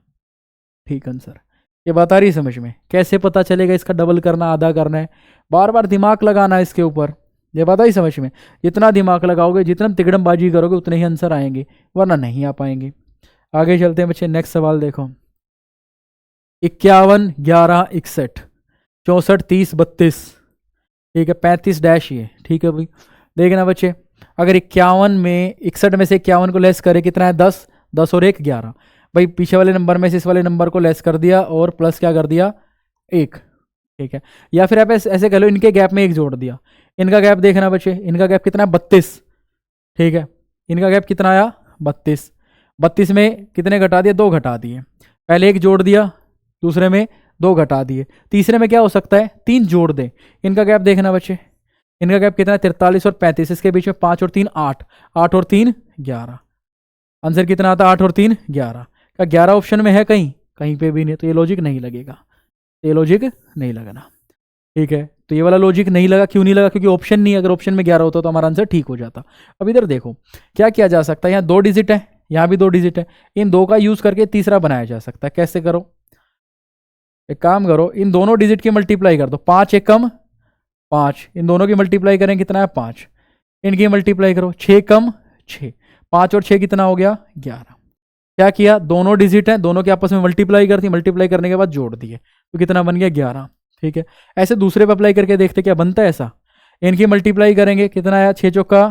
ठीक आंसर। ये बात आ रही समझ में, कैसे पता चलेगा इसका डबल करना आधा करना है, बार बार दिमाग लगाना है इसके ऊपर। ये बात आई समझ में, जितना दिमाग लगाओगे जितना तिकड़मबाजी करोगे उतने ही आंसर आएंगे, वरना नहीं आ पाएंगे। आगे चलते हैं बच्चे, नेक्स्ट सवाल देखो। 51 11 61, 64 30 32, ठीक है 35 डैश ये। ठीक है भाई, देखना बच्चे, अगर 51 में 61 में से 51 को लेस करे कितना है 10, 10 और 1 11। भाई पीछे वाले नंबर में से इस वाले नंबर को लेस कर दिया और प्लस क्या कर दिया 1। ठीक है, या फिर आप ऐसे कह लो इनके गैप में 1 जोड़ दिया। इनका गैप देखना बच्चे, इनका गैप कितना है 32। ठीक है, इनका गैप कितना आया 32, 32 में कितने घटा दिए 2 घटा दिए, पहले 1 जोड़ दिया, दूसरे में 2 घटा दिए, तीसरे में क्या हो सकता है 3 जोड़ दे। इनका गैप देखना बच्चे, इनका गैप कितना है 43 और 35, इसके बीच में 5 और 3 8, 8 और 3 11। आंसर कितना आता 8 और 3 11। क्या 11 ऑप्शन में है कहीं, कहीं पे भी नहीं, तो ये लॉजिक नहीं लगेगा, ये लॉजिक नहीं लगना। ठीक है, तो ये वाला लॉजिक नहीं लगा, क्यों नहीं लगा, क्योंकि ऑप्शन नहीं, अगर ऑप्शन में 11 होता तो हमारा आंसर ठीक हो जाता। अब इधर देखो क्या किया जा सकता है, यहाँ 2 डिजिट है, यहाँ भी 2 डिजिट है, इन 2 का यूज करके तीसरा बनाया जा सकता है। कैसे करो, एक काम करो, इन दोनों डिजिट की मल्टीप्लाई कर दो, 5 एकम 5, इन दोनों की मल्टीप्लाई करें कितना है 5, इनकी मल्टीप्लाई करो 6 कम 6, 5 और 6 कितना हो गया 11। क्या किया, दोनों डिजिट हैं, दोनों के आपस में मल्टीप्लाई करती, मल्टीप्लाई करने के बाद जोड़ दिए तो कितना बन गया 11। ठीक है, ऐसे दूसरे पे अप्लाई करके देखते क्या बनता है ऐसा। इनकी मल्टीप्लाई करेंगे कितना आया 6 चौका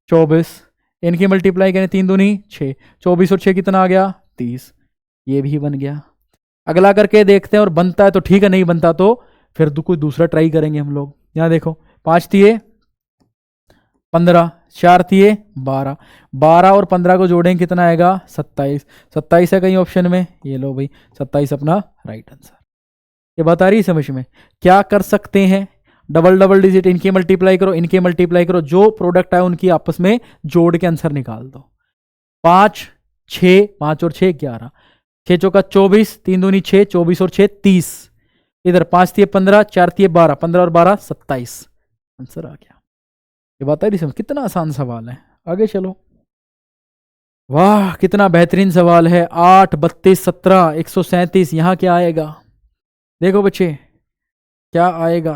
24, इनकी मल्टीप्लाई करें 3 दूनी 6, 24 और 6 कितना आ गया 30, ये भी बन गया। अगला करके देखते हैं और बनता है तो ठीक है, नहीं बनता तो फिर कोई दूसरा ट्राई करेंगे हम लोग। यहाँ देखो 5 तिये 15, 4 तिये 12, 12 और 15 को जोड़ेंगे कितना आएगा 27, 27 है कहीं ऑप्शन में, ये लो भाई 27 अपना राइट आंसर। ये बता रही समझ में। क्या कर सकते हैं, डबल डबल डिजिट इनकी मल्टीप्लाई करो, इनकी मल्टीप्लाई करो, जो प्रोडक्ट आए उनकी आपस में जोड़ के आंसर निकाल दो। 5 6, 5 और 6 11, 6 चौका 24, 3 दूनी 6, 24 और 6 30, इधर 5 तिये 15, 4 तिये 12, 15 और 12 27, आंसर आ गया। ये बात है समझ, कितना आसान सवाल है। आगे चलो, वाह कितना बेहतरीन सवाल है। 8 32 17 137, यहां क्या आएगा देखो बच्चे, क्या आएगा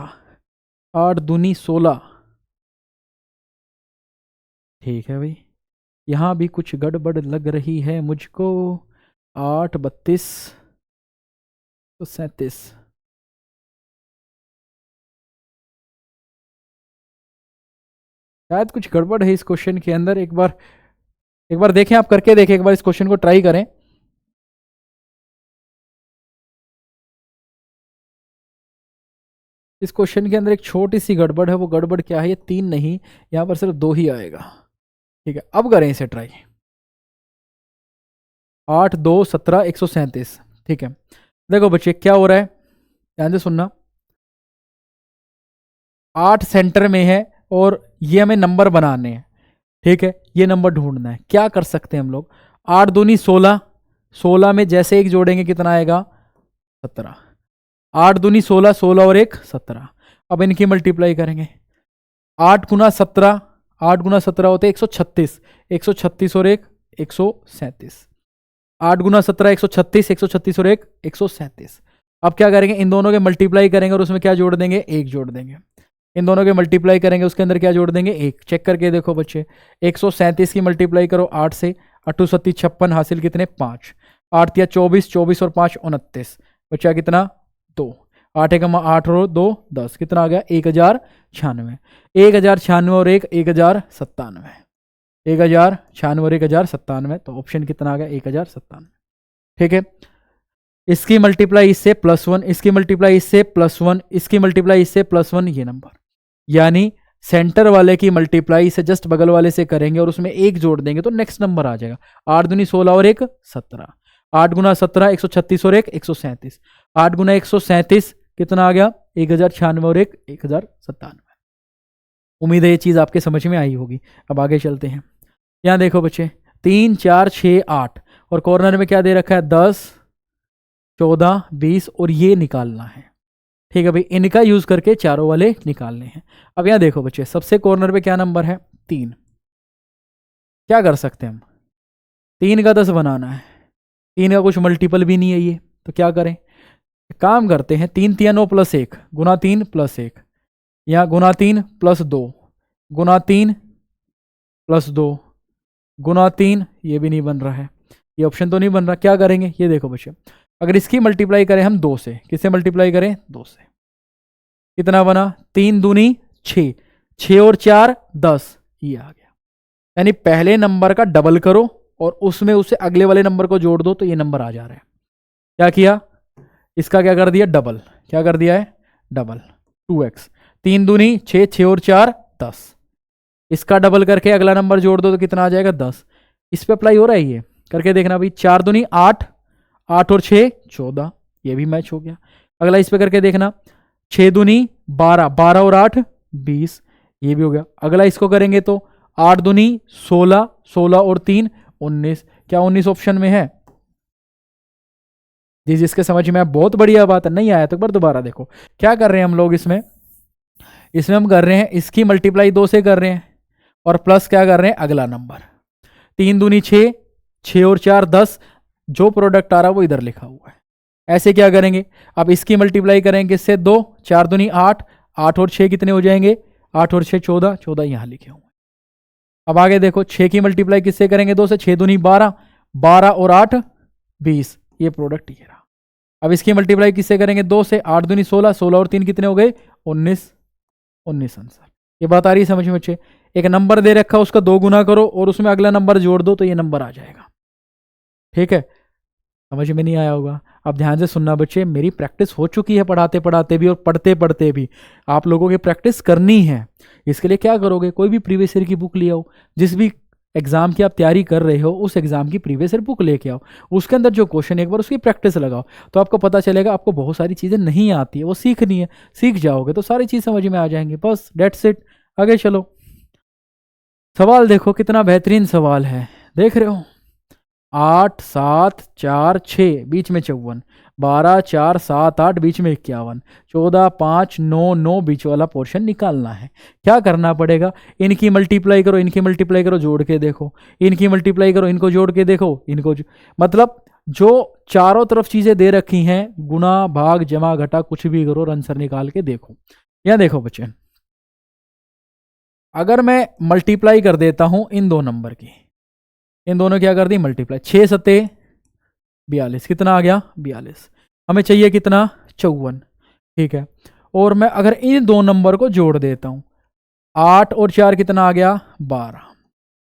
8 दूनी 16। ठीक है भाई, यहां भी कुछ गड़बड़ लग रही है मुझको। 8 32 37, शायद कुछ गड़बड़ है इस क्वेश्चन के अंदर। एक बार देखें, आप करके देखें, एक बार इस क्वेश्चन को ट्राई करें। इस क्वेश्चन के अंदर एक छोटी सी गड़बड़ है, वो गड़बड़ क्या है, ये 3 नहीं, यहां पर सिर्फ 2 ही आएगा। ठीक है, अब करें इसे ट्राई। 8 2 17 137। ठीक है, देखो बच्चे क्या हो रहा है, ध्यान से सुनना। 8 सेंटर में है और ये हमें नंबर बनाने हैं। ठीक है, ये नंबर ढूंढना है। क्या कर सकते हैं हम लोग, 8 दूनी 16, 16 में जैसे एक जोड़ेंगे कितना आएगा 17, 8 दूनी 16, 16 और 1 17। अब इनकी मल्टीप्लाई करेंगे, 8 गुना 17, 8 गुना 17 होते 136, 136 और 1 137, 8 गुना 17 136, 136 और 1 137। अब क्या करेंगे, इन दोनों के मल्टीप्लाई करेंगे और उसमें क्या जोड़ देंगे 1 जोड़ देंगे। इन दोनों के मल्टीप्लाई करेंगे, उसके अंदर क्या जोड़ देंगे 1। चेक करके देखो बच्चे, 137 की मल्टीप्लाई करो 8 से, 8 सत्ती 56, हासिल कितने 5, 8 या 24, 24 और 5 29, बचा कितना 2, 8 एक 8 और 2 10, कितना आ गया 1096, 1096 और 1 1097, 1096 और 1097, तो ऑप्शन कितना आ गया 1097। ठीक है, इसकी मल्टीप्लाई इससे +1, इसकी मल्टीप्लाई इससे +1, इसकी मल्टीप्लाई इससे +1, ये नंबर, यानी सेंटर वाले की मल्टीप्लाई से जस्ट बगल वाले से करेंगे और उसमें 1 जोड़ देंगे तो नेक्स्ट नंबर आ जाएगा। 8 दूनी 16 और 1 17, 8 गुना 17 136 और 1 137, 8 गुना 137 कितना आ गया 1096 और 1 1097। उम्मीद है ये चीज़ आपके समझ में आई होगी। अब आगे चलते हैं। यहाँ देखो बच्चे 3 4 6 8 और कॉर्नर में क्या दे रखा है 10 14 20 और ये निकालना है। ठीक है भाई, इनका यूज करके चारों वाले निकालने हैं। अब यहाँ देखो बच्चे, सबसे कॉर्नर पे क्या नंबर है 3, क्या कर सकते हैं हम, 3 का 10 बनाना है, 3 का कुछ मल्टीपल भी नहीं है ये, तो क्या करें, काम करते हैं 3 3 9 + 1 गुना 3 + 1, यहाँ गुना 3 + 2 गुना 3 + 2 गुना 3, ये भी नहीं बन रहा है, ये ऑप्शन तो नहीं बन रहा। क्या करेंगे, ये देखो बच्चे, अगर इसकी मल्टीप्लाई करें हम 2 से, किससे मल्टीप्लाई करें 2 से, कितना बना 3 दूनी 6, 6 और 4 10, ये आ गया। यानी पहले नंबर का डबल करो और उसमें उसे अगले वाले नंबर को जोड़ दो तो ये नंबर आ जा रहा है। क्या किया, इसका क्या कर दिया डबल, क्या कर दिया है डबल 2x, 3 दूनी 6, 6 और 4 10, इसका डबल करके अगला नंबर जोड़ दो तो कितना आ जाएगा 10। इस पे अप्लाई हो रहा है ये, करके देखना भाई, 4 दूनी 8, 8 और 6 14, ये भी मैच हो गया। अगला इस पे करके देखना, 6 दूनी 12, 12 और 8 20, ये भी हो गया। अगला इसको करेंगे तो 8 दूनी 16, 16 और 3 19, क्या 19 ऑप्शन में है जी? जिसके समझ में बहुत बढ़िया बात है, नहीं आया तो एक बार दोबारा देखो। क्या कर रहे हैं हम लोग इसमें हम कर रहे हैं इसकी मल्टीप्लाई 2 से कर रहे हैं और प्लस क्या कर रहे हैं अगला नंबर, 3 दूनी 6, 6 और 4 10, जो प्रोडक्ट आ रहा है वो इधर लिखा हुआ है। ऐसे क्या करेंगे, अब इसकी मल्टीप्लाई करेंगे इससे 2, 4 दूनी 8, 8 और 6 कितने हो जाएंगे, 8 और 6 14, 14 यहाँ लिखे हुए। अब आगे देखो 6 की मल्टीप्लाई किससे करेंगे, 2 से, 6 दूनी 12, 12 और 8 20, ये प्रोडक्ट ये रहा। अब इसकी मल्टीप्लाई किससे करेंगे, 2 से, 8 दूनी 16, 16 और 3 कितने हो गए 19, 19 आंसर। ये बात आ रही है समझ में बच्चे। एक नंबर दे रखा उसका 2 गुना करो और उसमें अगला नंबर जोड़ दो तो ये नंबर आ जाएगा। ठीक है, समझ में नहीं आया होगा। अब ध्यान से सुनना बच्चे, मेरी प्रैक्टिस हो चुकी है पढ़ाते पढ़ाते भी और पढ़ते पढ़ते भी, आप लोगों की प्रैक्टिस करनी है। इसके लिए क्या करोगे, कोई भी प्रीवियस ईयर की बुक ले आओ, जिस भी एग्जाम की आप तैयारी कर रहे हो उस एग्जाम की प्रीवियस ईयर बुक लेके आओ, उसके अंदर जो क्वेश्चन एक बार उसकी प्रैक्टिस लगाओ, तो आपको पता चलेगा। आपको बहुत सारी चीज़ें नहीं आती है, वो सीखनी है, सीख जाओगे तो सारी चीज़ समझ में आ जाएंगी। बस डेट्स इट, आगे चलो। सवाल देखो कितना बेहतरीन सवाल है, देख रहे हो। 8 7 4 6 बीच में 54, 12 4 7 8 बीच में 51, 14 5 9 9 बीच वाला पोर्शन निकालना है। क्या करना पड़ेगा, इनकी मल्टीप्लाई करो, इनकी मल्टीप्लाई करो, जोड़ के देखो, इनकी मल्टीप्लाई करो, इनको जोड़ के देखो, मतलब जो चारों तरफ चीजें दे रखी हैं, गुना भाग जमा घटा कुछ भी करो और आंसर निकाल के देखो। या देखो बच्चे, अगर मैं मल्टीप्लाई कर देता हूं इन दो नंबर की, इन दोनों क्या कर दी मल्टीप्लाई, 6 सत्ते 42, कितना आ गया 42, हमें चाहिए कितना 54। ठीक है, और मैं अगर इन दो नंबर को जोड़ देता हूं, 8 और 4 कितना आ गया 12,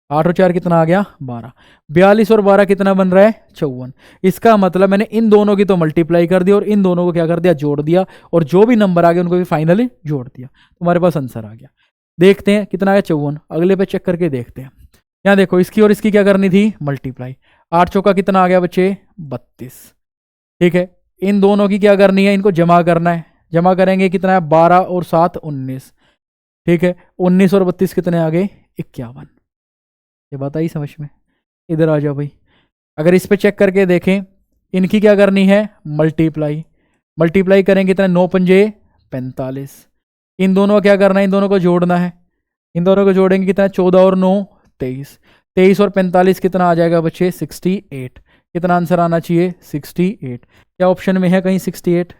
8 और 4 कितना आ गया 12, 42 और 12 कितना बन रहा है 54। इसका मतलब मैंने इन दोनों की तो मल्टीप्लाई कर दी और इन दोनों को क्या कर दिया जोड़ दिया, और जो भी नंबर आ गया उनको भी फाइनली जोड़ दिया, तुम्हारे पास आंसर आ गया। देखते हैं कितना आया 54, अगले पे चेक करके देखते हैं। यहाँ देखो इसकी और इसकी क्या करनी थी मल्टीप्लाई, 8 चौका कितना आ गया बच्चे 32। ठीक है, इन दोनों की क्या करनी है, इनको जमा करना है, जमा करेंगे कितना है 12 और 7 19। ठीक है, 19 और 32 कितने आ गए 51। ये बात आई समझ में, इधर आ जाओ भाई। अगर इस पे चेक करके देखें, इनकी क्या करनी है मल्टीप्लाई, मल्टीप्लाई करेंगे कितना 9 पंजे 45। इन दोनों को क्या करना है, इन दोनों को जोड़ना है, इन दोनों को जोड़ेंगे कितना 14 और 9 23, 23 और 45 कितना आ जाएगा बच्चे 68। कितना आंसर आना चाहिए 68। क्या ऑप्शन में है कहीं 68,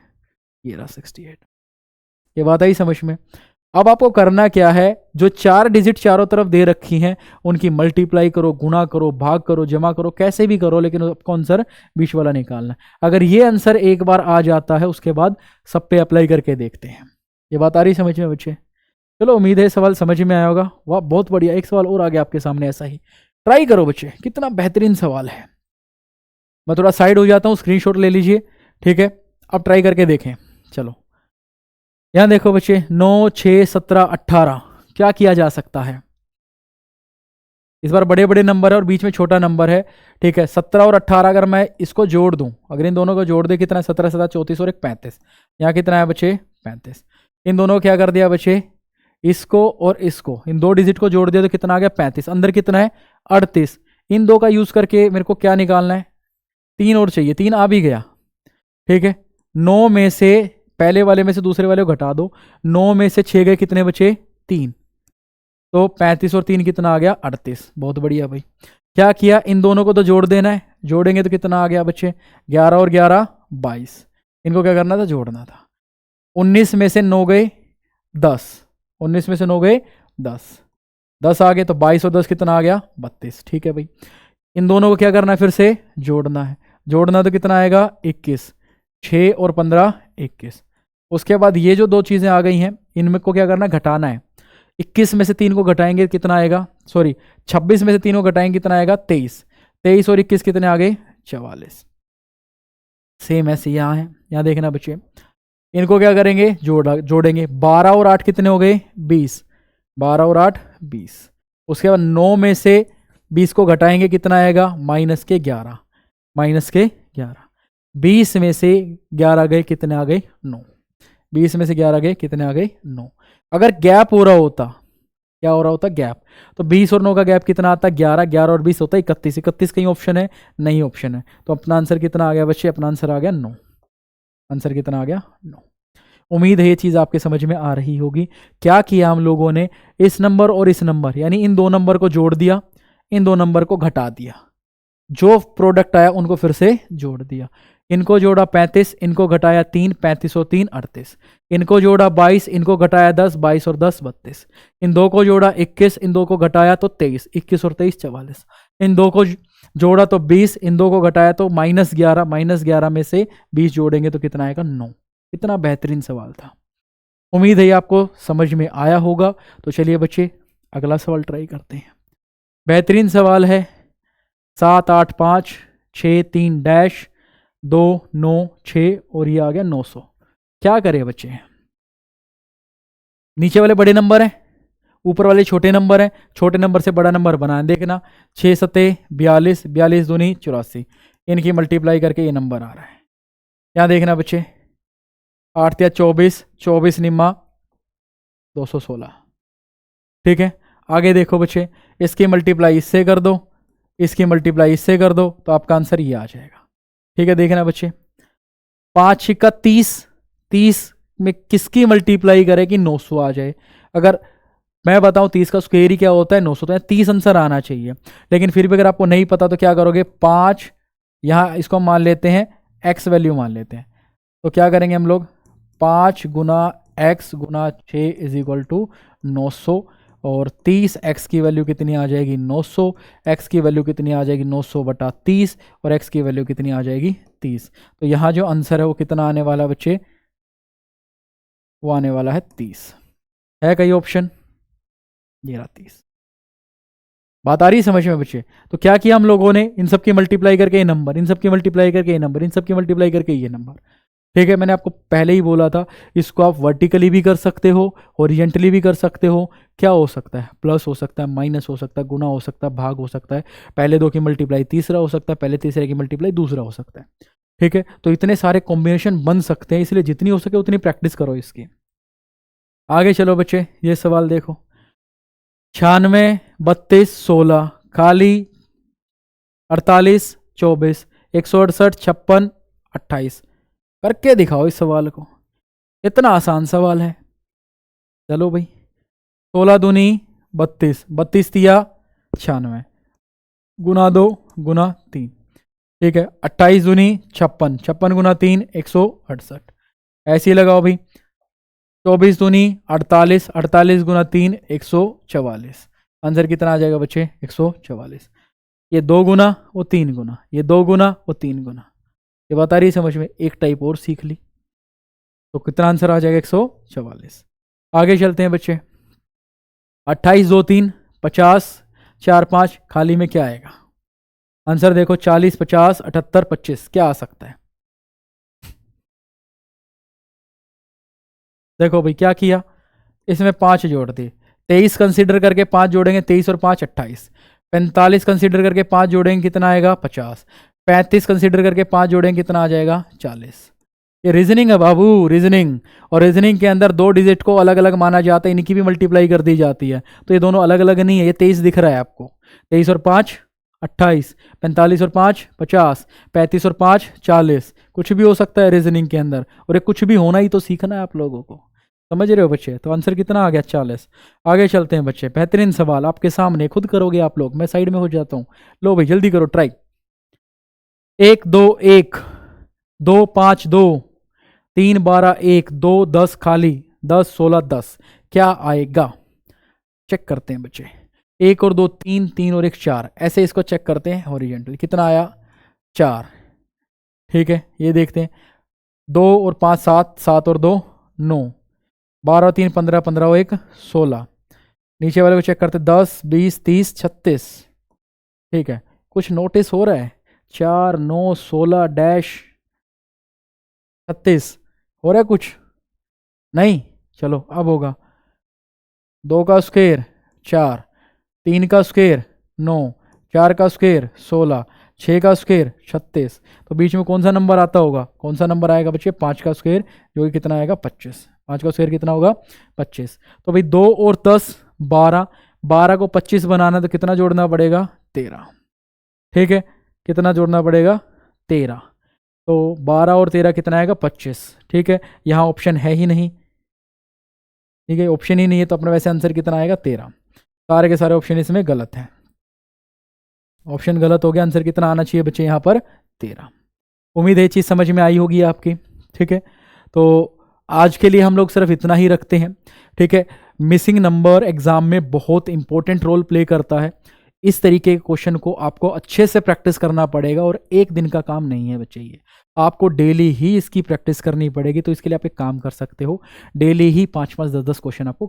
ये रहा 68। ये बात आई समझ में। अब आपको करना क्या है, जो 4 डिजिट चारों तरफ दे रखी हैं उनकी मल्टीप्लाई करो, गुणा करो, भाग करो, जमा करो, कैसे भी करो, लेकिन आपको आंसर बीच वाला निकालना है। अगर ये आंसर एक बार आ जाता है उसके बाद सब पे अप्लाई करके देखते हैं। ये बात आ रही समझ में बच्चे। चलो उम्मीद है सवाल समझ में आया होगा। वाह बहुत बढ़िया, एक सवाल और आ गया आपके सामने, ऐसा ही ट्राई करो बच्चे, कितना बेहतरीन सवाल है। मैं थोड़ा साइड हो जाता हूँ, स्क्रीनशॉट ले लीजिए। ठीक है, अब ट्राई करके देखें। चलो यहां देखो बच्चे, 9 6 17 18 क्या किया जा सकता है। इस बार बड़े बड़े नंबर है और बीच में छोटा नंबर है। ठीक है, 17 और 18 अगर मैं इसको जोड़ दूं, अगर इन दोनों को जोड़ दे कितना 17 17 34 और एक 35, यहाँ कितना है बच्चे 35। इन दोनों को क्या कर दिया बच्चे, इसको और इसको, इन दो डिजिट को जोड़ दिया तो कितना आ गया 35, अंदर कितना है 38। इन दो का यूज करके मेरे को क्या निकालना है, 3 और चाहिए, 3 आ भी गया। ठीक है, 9 में से पहले वाले में से दूसरे वाले को घटा दो, 9 में से 6 गए, कितने बचे 3, तो 35 और 3 कितना आ गया 38। बहुत बढ़िया भाई। क्या किया, इन दोनों को तो जोड़ देना है, जोड़ेंगे तो कितना आ गया बच्चे 11 और 11 22। इनको क्या करना था जोड़ना था। 19 में से 9 गए 10, 19 में से 9 गए 10, 10 आ गए, तो 22 और 10 कितना आ गया 32। ठीक है भाई, इन दोनों को क्या करना है फिर से जोड़ना है, जोड़ना तो कितना आएगा 21, 6 और 15 21। उसके बाद ये जो दो चीज़ें आ गई हैं इनमें को क्या करना है घटाना है। 21 में से 3 को घटाएंगे कितना आएगा, सॉरी 26 में से 3 को घटाएंगे कितना आएगा 23, 23 और 21 कितने आ गए 44। सेम ऐसे यहाँ है, यहाँ देखना बच्चे, इनको क्या करेंगे जोड़ेंगे, 12 और 8 कितने हो गए 20, 12 और 8 20। उसके बाद 9 में से 20 को घटाएंगे कितना आएगा -11, -11। 20 में से 11 गए कितने आ गए 9, 20 में से 11 गए कितने आ गए 9। अगर गैप हो रहा होता, क्या हो रहा होता गैप, तो 20 और 9 का गैप कितना आता 11, 11 और 20 होता है 31, 31 कहीं ऑप्शन है नहीं ऑप्शन है, तो अपना आंसर कितना आ गया बच्चे, अपना आंसर आ गया 9। आंसर कितना आ गया 9। उम्मीद है ये चीज़ आपके समझ में आ रही होगी। क्या किया हम लोगों ने, इस नंबर और इस नंबर यानी इन दो नंबर को जोड़ दिया, इन दो नंबर को घटा दिया, जो प्रोडक्ट आया उनको फिर से जोड़ दिया। इनको जोड़ा 35, इनको घटाया 3, 35 और 3 38, इनको जोड़ा 22, इनको घटाया 10, 22 और 10 32, इन दो को जोड़ा 21, इन दो को घटाया तो 23, 21 और 23 44, इन दो को जोड़ा तो 20, इन दो को घटाया तो -11, -11 में से 20 जोड़ेंगे तो कितना आएगा 9। कितना बेहतरीन सवाल था। उम्मीद है ये आपको समझ में आया होगा। तो चलिए बच्चे अगला सवाल ट्राई करते हैं। बेहतरीन सवाल है 7 8 5 6 3 डैश 2 9 6 और ये आ गया 900। क्या करें बच्चे, नीचे वाले बड़े नंबर हैं, ऊपर वाले छोटे नंबर हैं, छोटे नंबर से बड़ा नंबर बनाए। देखना 6 7 42, 42 दूनी 84, इनकी मल्टीप्लाई करके ये नंबर आ रहा है। यहाँ देखना बच्चे 8 या 24, 24 निम्मा 216। ठीक है, आगे देखो बच्चे, इसकी मल्टीप्लाई इससे कर दो, इसकी मल्टीप्लाई इससे कर दो तो आपका आंसर ये आ जाएगा। ठीक है, देखना बच्चे 5 छिक्का 30, 30 में किसकी मल्टीप्लाई करे कि 900 आ जाए। अगर मैं बताऊं 30 का स्क्वायर ही क्या होता है 900, तो 30 आंसर आना चाहिए। लेकिन फिर भी अगर आपको नहीं पता तो क्या करोगे, 5 यहाँ इसको मान लेते हैं x वैल्यू मान लेते हैं, तो क्या करेंगे हम लोग 5 गुना x गुना 6 इज इक्वल टू 900, और 30 x की वैल्यू कितनी आ जाएगी 900, x की वैल्यू कितनी आ जाएगी 900 बटा 30, और x की वैल्यू कितनी आ जाएगी 30। तो यहाँ जो आंसर है वो कितना आने वाला बच्चे, वो आने वाला है 30। है कई ऑप्शन, ये रहा 30। बात आ रही है समझ में बच्चे। तो क्या किया हम लोगों ने, इन सब की मल्टीप्लाई करके ये नंबर, इन सब की मल्टीप्लाई करके ये नंबर, इन सब की मल्टीप्लाई करके ये नंबर। ठीक है, मैंने आपको पहले ही बोला था इसको आप वर्टिकली भी कर सकते हो, हॉरिजॉन्टली भी कर सकते हो। क्या हो सकता है, प्लस हो सकता है, माइनस हो सकता है, गुना हो सकता है, भाग हो सकता है, पहले दो की मल्टीप्लाई तीसरा हो सकता है, पहले तीसरे की मल्टीप्लाई दूसरा हो सकता है। ठीक है, तो इतने सारे कॉम्बिनेशन बन सकते हैं, इसलिए जितनी हो सके उतनी प्रैक्टिस करो इसकी। आगे चलो बच्चे, ये सवाल देखो 96 32 16 खाली 48 24 168 56 28। करके दिखाओ इस सवाल को, इतना आसान सवाल है। चलो भाई 16 दूनी 32, 32 तिया 96, गुना 2 गुना 3। ठीक है, 28 दूनी 56, 56 गुना 3 168। ऐसे ही लगाओ भाई 24 दूनी 48, 48 गुना 3 144। आंसर कितना आ जाएगा बच्चे 144। ये 2 गुना वो 3 गुना, ये 2 गुना वो 3 गुना। ये बात आ रही है समझ में, एक टाइप और सीख ली। तो कितना आंसर आ जाएगा 144। आगे चलते हैं बच्चे 28 2 3 50 4 5 खाली में क्या आएगा। आंसर देखो 40 50 78 25, क्या आ सकता है। देखो भाई क्या किया, इसमें 5 जोड़ दिए, 23 कंसीडर करके 5 जोड़ेंगे, 23 और 5 28। 45 कंसीडर करके 5 जोड़ेंगे कितना आएगा 50। 35 कंसीडर करके 5 जोड़ेंगे कितना आ जाएगा 40। ये रीजनिंग है बाबू, रीजनिंग। और रीजनिंग के अंदर 2 डिजिट को अलग अलग माना जाता है, इनकी भी मल्टीप्लाई कर दी जाती है। तो ये दोनों अलग अलग नहीं है, ये 23 दिख रहा है आपको, 23 और 5 28, 45 और 5 50, 35 और 5 40। कुछ भी हो सकता है रीजनिंग के अंदर, और ये कुछ भी होना ही तो सीखना है आप लोगों को। समझ रहे हो बच्चे। तो आंसर कितना आ गया 40। आगे चलते हैं बच्चे, बेहतरीन सवाल आपके सामने, खुद करोगे आप लोग, मैं साइड में हो जाता हूँ। लो भाई जल्दी करो ट्राई। 1 2 1 2 5 2 3 12 1 2 10 खाली 10 16 10, क्या आएगा। चेक करते हैं बच्चे, 1 और 2 3, 3 और 1 4, ऐसे इसको चेक करते हैं हॉरिजॉन्टली। कितना आया 4। ठीक है, ये देखते हैं 2 और 5 7, 7 और 2 9, 12 और 3 15, 15 और 1 16। नीचे वाले को चेक करते 10 20 30 36। ठीक है, कुछ नोटिस हो रहा है, 4 9 16 डैश 36 हो रहा है कुछ नहीं। चलो अब होगा 2 का स्क्वायर 4, 3 का स्क्वायर 9, 4 का स्क्वायर 16, 6 का स्क्वायर 36। तो बीच में कौन सा नंबर आता होगा, कौन सा नंबर आएगा बच्चे 5 का स्क्वायर, जो कि कितना आएगा 25। 5 का स्क्वायर कितना होगा 25। तो भाई 2 और 10 12, 12 को 25 बनाना तो कितना जोड़ना पड़ेगा 13। ठीक है, कितना जोड़ना पड़ेगा 13। तो 12 और 13 कितना आएगा 25। ठीक है, यहाँ ऑप्शन है ही नहीं। ठीक है, ऑप्शन ही नहीं है, तो अपना वैसे आंसर कितना आएगा 13। सारे के सारे ऑप्शन इसमें गलत हैं, ऑप्शन गलत हो गया। आंसर कितना आना चाहिए बच्चे यहाँ पर 13। उम्मीद है ये चीज़ समझ में आई होगी आपकी। ठीक है, तो आज के लिए हम लोग सिर्फ इतना ही रखते हैं। ठीक है, मिसिंग नंबर एग्जाम में बहुत इंपॉर्टेंट रोल प्ले करता है। इस तरीके के क्वेश्चन को आपको अच्छे से प्रैक्टिस करना पड़ेगा और एक दिन का काम नहीं है बच्चे, ये आपको डेली ही इसकी प्रैक्टिस करनी पड़ेगी। तो इसके लिए आप एक काम कर सकते हो, डेली ही 5-5, 10-10 क्वेश्चन आपको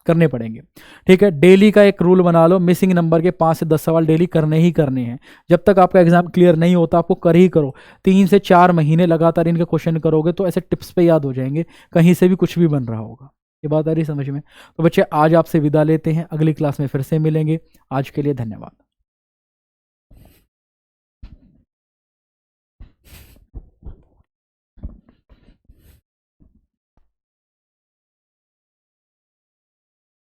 करने पड़ेंगे। ठीक है, डेली का एक रूल बना लो, मिसिंग नंबर के 5 से 10 सवाल डेली करने ही करने हैं। जब तक आपका एग्जाम क्लियर नहीं होता आपको कर ही करो। 3 से 4 महीने लगातार इनके क्वेश्चन करोगे तो ऐसे टिप्स पे याद हो जाएंगे, कहीं से भी कुछ भी बन रहा होगा। ये बात आ रही समझ में? तो बच्चे आज आपसे विदा लेते हैं, अगली क्लास में फिर से मिलेंगे। आज के लिए धन्यवाद।